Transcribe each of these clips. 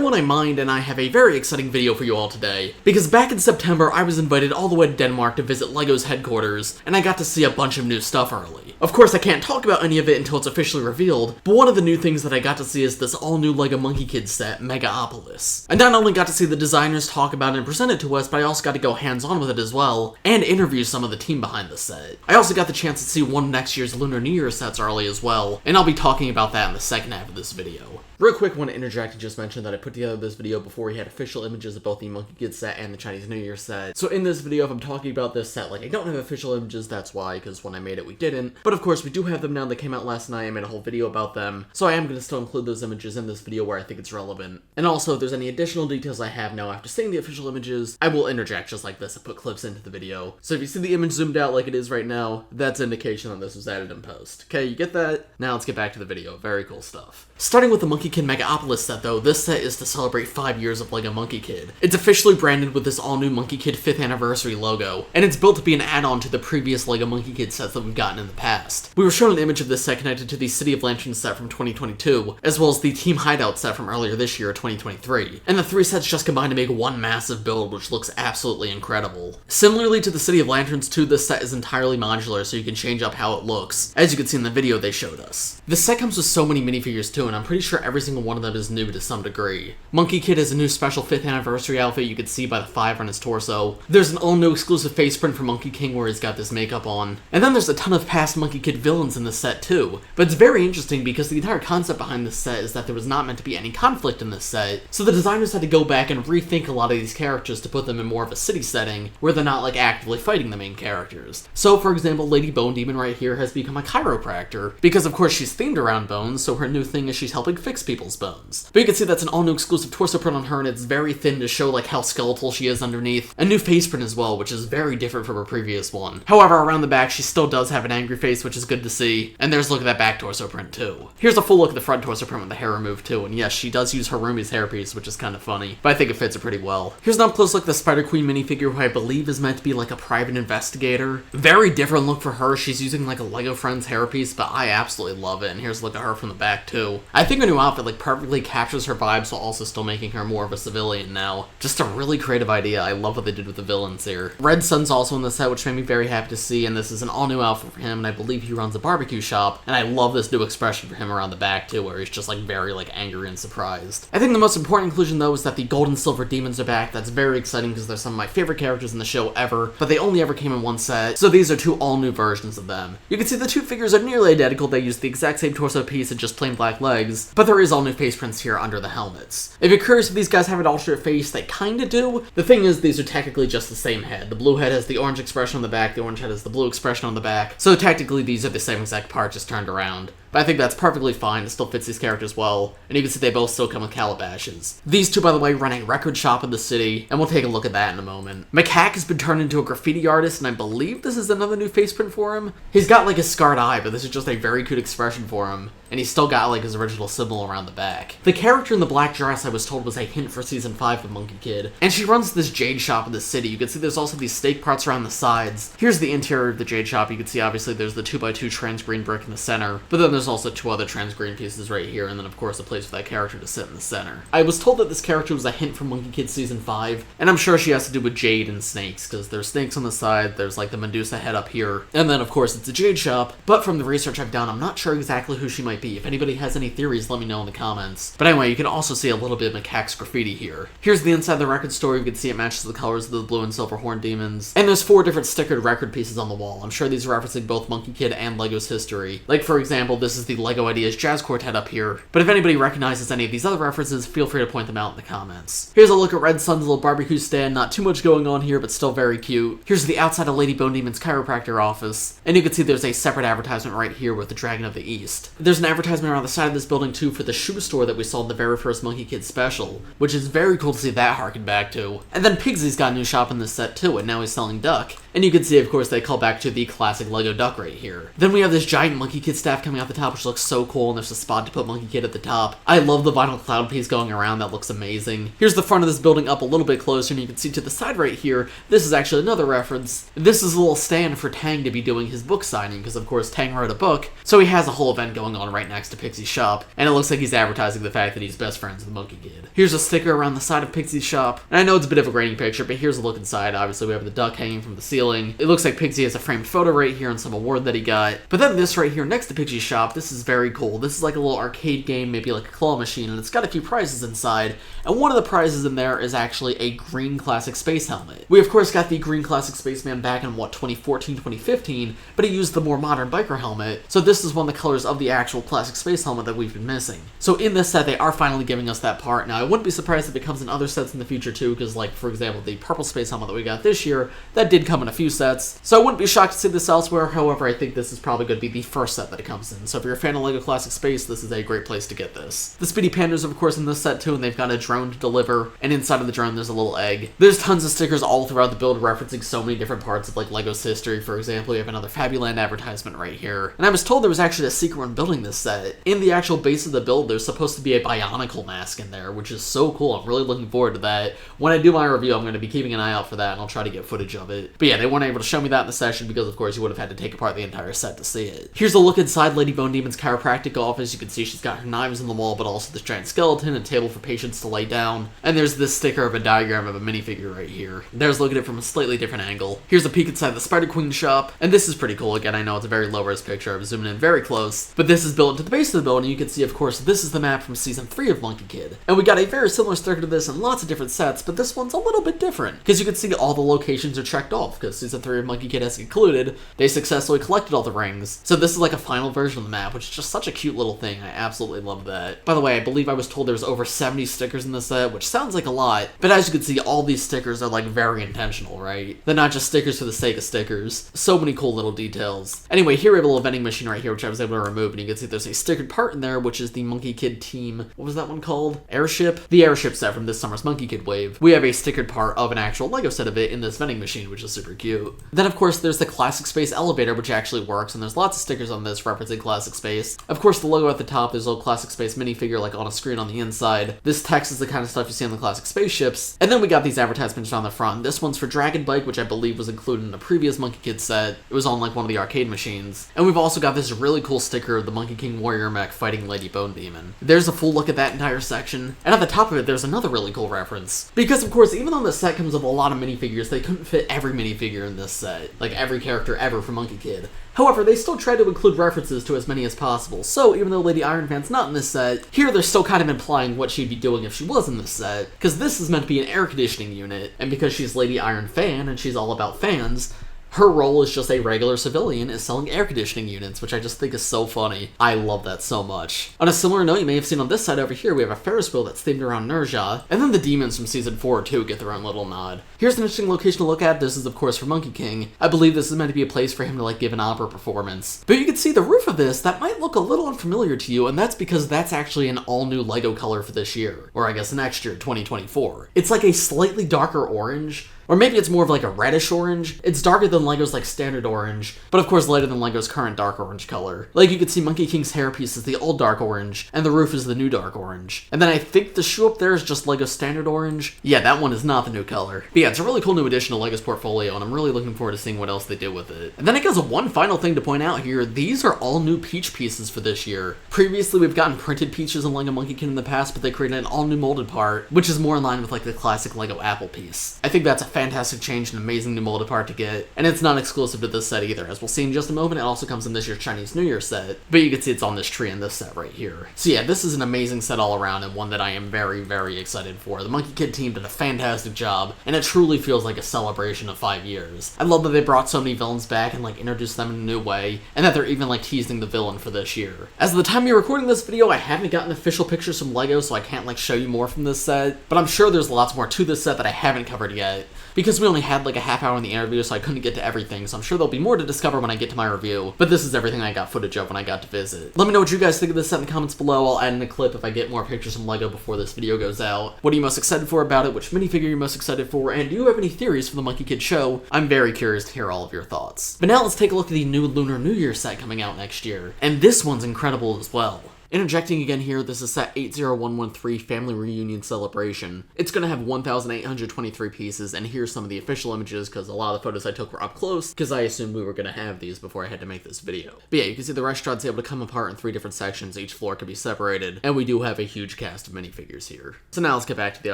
everyone, I'm Mind, and I have a very exciting video for you all today. Because back in September, I was invited all the way to Denmark to visit LEGO's headquarters, and I got to see a bunch of new stuff early. Of course, I can't talk about any of it until it's officially revealed, but one of the new things that I got to see is this all-new LEGO Monkie Kid set, Megaopolis. I not only got to see the designers talk about it and present it to us, but I also got to go hands-on with it as well, and interview some of the team behind the set. I also got the chance to see one of next year's Lunar New Year sets early as well, and I'll be talking about that in the second half of this video. Real quick, I want to interject and just mention that I put together this video before we had official images of both the Monkie Kid set and the Chinese New Year set. So in this video, if I'm talking about this set, I don't have official images, that's why, because when I made it, we didn't. But of course, we do have them now. They came out last night. I made a whole video about them. So I am going to still include those images in this video where I think it's relevant. And also, if there's any additional details I have now after seeing the official images, I will interject just like this and put clips into the video. So if you see the image zoomed out like it is right now, that's indication that this was added in post. Okay, you get that? Now let's get back to the video. Very cool stuff. Starting with the Monkie Kid Megaopolis set though, this set is to celebrate 5 years of LEGO Monkie Kid. It's officially branded with this all-new Monkie Kid 5th anniversary logo, and it's built to be an add-on to the previous LEGO Monkie Kid sets that we've gotten in the past. We were shown an image of this set connected to the City of Lanterns set from 2022, as well as the Team Hideout set from earlier this year, 2023. And the three sets just combined to make one massive build, which looks absolutely incredible. Similarly to the City of Lanterns 2, this set is entirely modular, so you can change up how it looks, as you can see in the video they showed us. This set comes with so many minifigures too, and I'm pretty sure every single one of them is new to some degree. Monkie Kid has a new special 5th anniversary outfit you can see by the 5 on his torso. There's an all-new exclusive face print for Monkey King where he's got this makeup on. And then there's a ton of past Monkie Kid villains in this set too. But it's very interesting because the entire concept behind this set is that there was not meant to be any conflict in this set, so the designers had to go back and rethink a lot of these characters to put them in more of a city setting where they're not actively fighting the main characters. So for example, Lady Bone Demon right here has become a chiropractor because of course she's themed around bones, so her new thing is she's helping fix people's bones. But you can see that's an all-new exclusive torso print on her, and it's very thin to show how skeletal she is underneath. A new face print as well, which is very different from her previous one. However, around the back she still does have an angry face, which is good to see. And there's a look at that back torso print too. Here's a full look at the front torso print with the hair removed too, and yes, she does use Harumi's hairpiece, which is kind of funny, but I think it fits her pretty well. Here's an up-close look at the Spider Queen minifigure, who I believe is meant to be a private investigator. Very different look for her. She's using a LEGO Friends hairpiece, but I absolutely love it. And here's a look at her from the back too. I think her new outfit perfectly captures her vibes while also still making her more of a civilian now. Just a really creative idea. I love what they did with the villains here. Red Sun's also in the set, which made me very happy to see, and this is an all-new outfit for him, and I believe he runs a barbecue shop, and I love this new expression for him around the back too, where he's just very angry and surprised. I think the most important inclusion though is that the gold and silver demons are back. That's very exciting because they're some of my favorite characters in the show ever, but they only ever came in one set, so these are two all-new versions of them. You can see the two figures are nearly identical. They use the exact same torso piece and just plain black legs, but there is all new face prints here under the helmets. If you're curious if these guys have an alternate face, they kinda do. The thing is, these are technically just the same head. The blue head has the orange expression on the back, the orange head has the blue expression on the back, so technically these are the same exact part, just turned around. But I think that's perfectly fine. It still fits these characters well, and you can see they both still come with calabashes. These two, by the way, run a record shop in the city, and we'll take a look at that in a moment. Macaque has been turned into a graffiti artist, and I believe this is another new face print for him. He's got a scarred eye, but this is just a very cute expression for him, and he's still got his original symbol around the back. The character in the black dress, I was told, was a hint for season 5 of Monkie Kid, and she runs this jade shop in the city. You can see there's also these stake parts around the sides. Here's the interior of the jade shop. You can see obviously there's the 2x2 trans green brick in the center, but then there's also 2 other trans green pieces right here, and then of course a place for that character to sit in the center. I was told that this character was a hint from Monkie Kid season 5, and I'm sure she has to do with jade and snakes, because there's snakes on the side, there's the Medusa head up here, and then of course it's a jade shop, but from the research I've done, I'm not sure exactly who she might be. If anybody has any theories, let me know in the comments. But anyway, you can also see a little bit of Macaque's graffiti here. Here's the inside of the record store. You can see it matches the colors of the blue and silver horn demons, and there's 4 different stickered record pieces on the wall. I'm sure these are referencing both Monkie Kid and LEGO's history. For example, this is the LEGO Ideas Jazz Quartet up here, but if anybody recognizes any of these other references, feel free to point them out in the comments. Here's a look at Red Sun's little barbecue stand. Not too much going on here, but still very cute. Here's the outside of Lady Bone Demon's chiropractor office, and you can see there's a separate advertisement right here with the Dragon of the East. There's an advertisement around the side of this building too for the shoe store that we saw in the very first Monkie Kid special, which is very cool to see that harken back to. And then Pigsy's got a new shop in this set too, and now he's selling duck. And you can see, of course, they call back to the classic LEGO duck right here. Then we have this giant Monkey Kid staff coming out the top, which looks so cool, and there's a spot to put Monkey Kid at the top. I love the vinyl cloud piece going around, that looks amazing. Here's the front of this building up a little bit closer, and you can see to the side right here, this is actually another reference. This is a little stand for Tang to be doing his book signing, because of course Tang wrote a book, so he has a whole event going on right next to Pixie's shop, and it looks like he's advertising the fact that he's best friends with Monkey Kid. Here's a sticker around the side of Pixie's shop, and I know it's a bit of a grainy picture, but here's a look inside. Obviously we have the duck hanging from the ceiling. It looks like Pixie has a framed photo right here and some award that he got. But then this right here next to Pixie's shop, this is very cool. This is like a little arcade game, maybe like a claw machine, and it's got a few prizes inside, and one of the prizes in there is actually a green classic space helmet. We of course got the green classic spaceman back in 2014, 2015, but he used the more modern biker helmet, so this is one of the colors of the actual classic space helmet that we've been missing. So in this set, they are finally giving us that part. Now I wouldn't be surprised if it comes in other sets in the future too, because like for example the purple space helmet that we got this year, that did come in a few sets, so I wouldn't be shocked to see this elsewhere. However, I think this is probably going to be the first set that it comes in, so if you're a fan of LEGO Classic Space, this is a great place to get this. The Speedy Pandas of course in this set too, and they've got a drone to deliver, and inside of the drone there's a little egg. There's tons of stickers all throughout the build referencing so many different parts of like LEGO's history. For example, we have another Fabuland advertisement right here, and I was told there was actually a secret when building this set. In the actual base of the build, there's supposed to be a Bionicle mask in there, which is so cool. I'm really looking forward to that. When I do my review, I'm going to be keeping an eye out for that, and I'll try to get footage of it. But yeah, they weren't able to show me that in the session because of course you would have had to take apart the entire set to see it. Here's a look inside Lady Bone Demon's chiropractic office. You can see she's got her knives in the wall, but also this giant skeleton, a table for patients to lay down, and there's this sticker of a diagram of a minifigure right here. There's looking at it from a slightly different angle. Here's a peek inside the Spider Queen shop, and this is pretty cool. Again, I know it's a very low-res picture, I was zooming in very close, but this is built into the base of the building. You can see, of course, this is the map from Season 3 of Monkey Kid, and we got a very similar sticker to this in lots of different sets, but this one's a little bit different, because you can see all the locations are checked off, because Season 3 of Monkey Kid has concluded. They successfully collected all the rings, so this is like a final version of the map, which is just such a cute little thing. I absolutely love that. By the way, I believe I was told there was over 70 stickers in this set, which sounds like a lot, but as you can see, all these stickers are like very intentional, right? They're not just stickers for the sake of stickers. So many cool little details. Anyway, here we have a little vending machine right here, which I was able to remove, and you can see there's a stickered part in there, which is the Monkey Kid team. What was that one called? Airship? The airship set from this summer's Monkey Kid wave. We have a stickered part of an actual LEGO set of it in this vending machine, which is super cute. Then of course there's the Classic Space elevator, which actually works, and there's lots of stickers on this referencing Classic Space. Of course the logo at the top, there's a little Classic Space minifigure like on a screen on the inside. This text is the kind of stuff you see on the Classic Spaceships. And then we got these advertisements on the front. This one's for Dragon Bike, which I believe was included in a previous Monkey Kid set. It was on like one of the arcade machines. And we've also got this really cool sticker of the Monkey King Warrior mech fighting Lady Bone Demon. There's a full look at that entire section. And at the top of it, there's another really cool reference. Because of course, even though the set comes with a lot of minifigures, they couldn't fit every minifigure in this set. Like every character ever from Monkey Kid. However, they still tried to include references to as many as possible, so even though Lady Ironfan's not in this set, here they're still kind of implying what she'd be doing if she was in this set, because this is meant to be an air conditioning unit, and because she's Lady Iron Fan and she's all about fans, her role as just a regular civilian is selling air conditioning units, which I just think is so funny. I love that so much. On a similar note, you may have seen on this side over here, we have a Ferris wheel that's themed around Nerja, and then the demons from Season 4 too get their own little nod. Here's an interesting location to look at. This is of course for Monkey King. I believe this is meant to be a place for him to like give an opera performance. But you can see the roof of this, that might look a little unfamiliar to you, and that's because that's actually an all-new LEGO color for this year. Or I guess next year, 2024. It's like a slightly darker orange, or maybe it's more of like a reddish orange. It's darker than LEGO's like standard orange, but of course lighter than LEGO's current dark orange color. Like you can see Monkey King's hairpiece is the old dark orange, and the roof is the new dark orange. And then I think the shoe up there is just LEGO's standard orange. Yeah, that one is not the new color. But yeah, it's a really cool new addition to LEGO's portfolio, and I'm really looking forward to seeing what else they do with it. And then I guess one final thing to point out here, these are all new Peach pieces for this year. Previously we've gotten printed Peaches in LEGO Monkey Kid in the past, but they created an all new molded part, which is more in line with like the classic LEGO Apple piece. I think that's a fantastic change, an amazing new molded part to get, and it's not exclusive to this set either. As we'll see in just a moment, it also comes in this year's Chinese New Year set, but you can see it's on this tree in this set right here. So yeah, this is an amazing set all around, and one that I am very, very excited for. The Monkey Kid team did a fantastic job, and it truly feels like a celebration of 5 years. I love that they brought so many villains back and like introduced them in a new way, and that they're even like teasing the villain for this year. As of the time you're recording this video, I haven't gotten official pictures from LEGO, so I can't like show you more from this set, but I'm sure there's lots more to this set that I haven't covered yet. because we only had like a half hour in the interview, so I couldn't get to everything, so I'm sure there'll be more to discover when I get to my review, but this is everything I got footage of when I got to visit. Let me know what you guys think of this set in the comments below. I'll add in a clip if I get more pictures from LEGO before this video goes out. What are you most excited for about it? Which minifigure you're most excited for? And do you have any theories for the Monkey Kid show? I'm very curious to hear all of your thoughts. But now let's take a look at the new Lunar New Year set coming out next year, and this one's incredible as well. Interjecting again here, this is set 80113 Family Reunion Celebration. It's going to have 1,823 pieces, and here's some of the official images, because a lot of the photos I took were up close, because I assumed we were going to have these before I had to make this video. But yeah, you can see the restaurant's able to come apart in 3 different sections, each floor can be separated, and we do have a huge cast of minifigures here. So now let's get back to the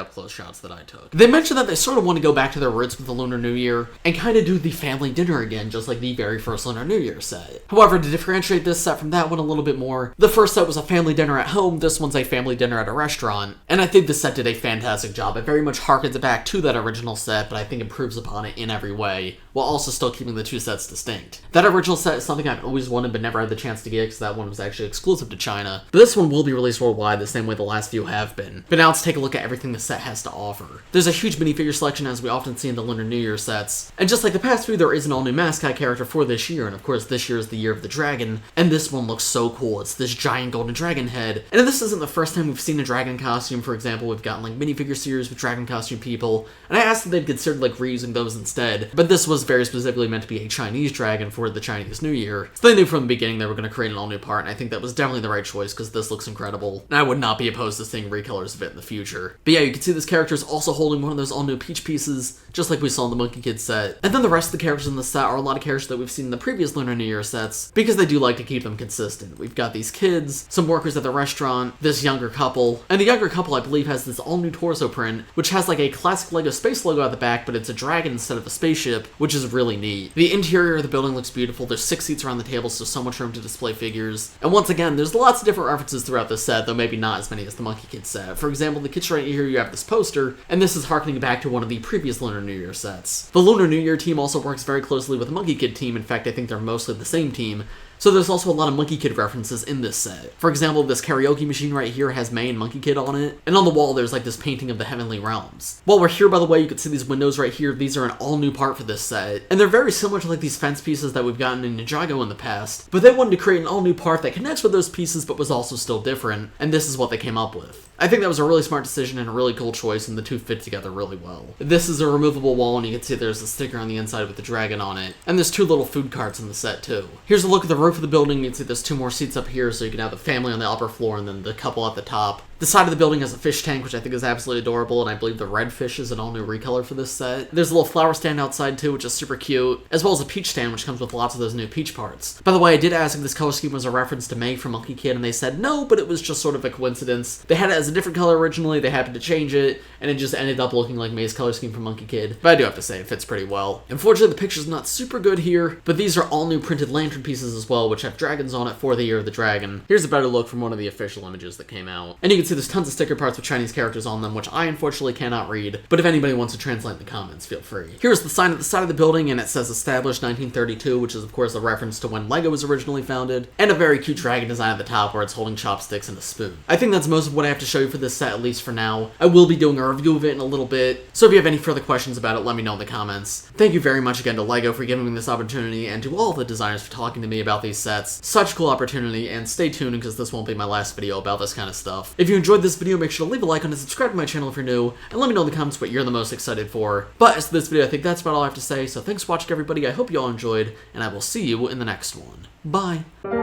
up-close shots that I took. They mentioned that they sort of want to go back to their roots with the Lunar New Year, and kind of do the family dinner again, just like the very first Lunar New Year set. However, to differentiate this set from that one a little bit more, the first set was a family dinner at home, this one's a family dinner at a restaurant, and I think the set did a fantastic job. It very much harkens it back to that original set, but I think improves upon it in every way, while also still keeping the two sets distinct. That original set is something I've always wanted but never had the chance to get, because that one was actually exclusive to China, but this one will be released worldwide the same way the last few have been. But now let's take a look at everything the set has to offer. There's a huge minifigure selection, as we often see in the Lunar New Year sets, and just like the past few, there is an all-new mascot character for this year, and of course this year is the year of the dragon, and this one looks so cool. It's this giant golden dragon head, and this isn't the first time we've seen a dragon costume. For example, we've gotten like minifigure series with dragon costume people, and I asked if they'd considered like reusing those instead, but this was very specifically meant to be a Chinese dragon for the Chinese New Year, so they knew from the beginning they were going to create an all-new part, and I think that was definitely the right choice, because this looks incredible, and I would not be opposed to seeing recolors of it in the future. But yeah, you can see this character is also holding one of those all-new Peach pieces, just like we saw in the Monkey Kid set, and then the rest of the characters in the set are a lot of characters that we've seen in the previous Lunar New Year sets, because they do like to keep them consistent. We've got these kids, some workers at the restaurant, this younger couple, and the younger couple I believe has this all-new torso print, which has like a classic LEGO space logo at the back, but it's a dragon instead of a spaceship, which is really neat. The interior of the building looks beautiful. There's 6 seats around the table, so much room to display figures. And once again, there's lots of different references throughout this set, though maybe not as many as the Monkey Kid set. For example, the kitchen right here, you have this poster, and this is harkening back to one of the previous Lunar New Year sets. The Lunar New Year team also works very closely with the Monkey Kid team. In fact, I think they're mostly the same team. So there's also a lot of Monkey Kid references in this set. For example, this karaoke machine right here has May and Monkey Kid on it, and on the wall there's like this painting of the Heavenly Realms. While we're here, by the way, you can see these windows right here. These are an all-new part for this set, and they're very similar to like these fence pieces that we've gotten in Ninjago in the past, but they wanted to create an all-new part that connects with those pieces but was also still different, and this is what they came up with. I think that was a really smart decision and a really cool choice, and the two fit together really well. This is a removable wall, and you can see there's a sticker on the inside with the dragon on it, and there's 2 little food carts in the set too. Here's a look at the roof of the building. You can see there's 2 more seats up here, so you can have the family on the upper floor and then the couple at the top. The side of the building has a fish tank, which I think is absolutely adorable, and I believe the red fish is an all-new recolor for this set. There's a little flower stand outside too, which is super cute, as well as a peach stand, which comes with lots of those new peach parts. By the way, I did ask if this color scheme was a reference to May from Monkey Kid, and they said no, but it was just sort of a coincidence. They had it as a different color originally, they happened to change it, and it just ended up looking like May's color scheme from Monkey Kid. But I do have to say, it fits pretty well. Unfortunately, the picture's not super good here, but these are all new printed lantern pieces as well, which have dragons on it for the year of the dragon. Here's a better look from one of the official images that came out. And you can see there's tons of sticker parts with Chinese characters on them, which I unfortunately cannot read, but if anybody wants to translate in the comments, feel free. Here's the sign at the side of the building, and it says established 1932, which is of course a reference to when LEGO was originally founded, and a very cute dragon design at the top where it's holding chopsticks and a spoon. I think that's most of what I have to show you for this set, at least for now. I will be doing a review of it in a little bit, so if you have any further questions about it, let me know in the comments. Thank you very much again to LEGO for giving me this opportunity, and to all the designers for talking to me about these sets. Such a cool opportunity, and stay tuned because this won't be my last video about this kind of stuff. If you enjoyed this video, make sure to leave a like on it, subscribe to my channel if you're new, and let me know in the comments what you're the most excited for. But as for this video, I think that's about all I have to say, so thanks for watching everybody, I hope you all enjoyed, and I will see you in the next one. Bye!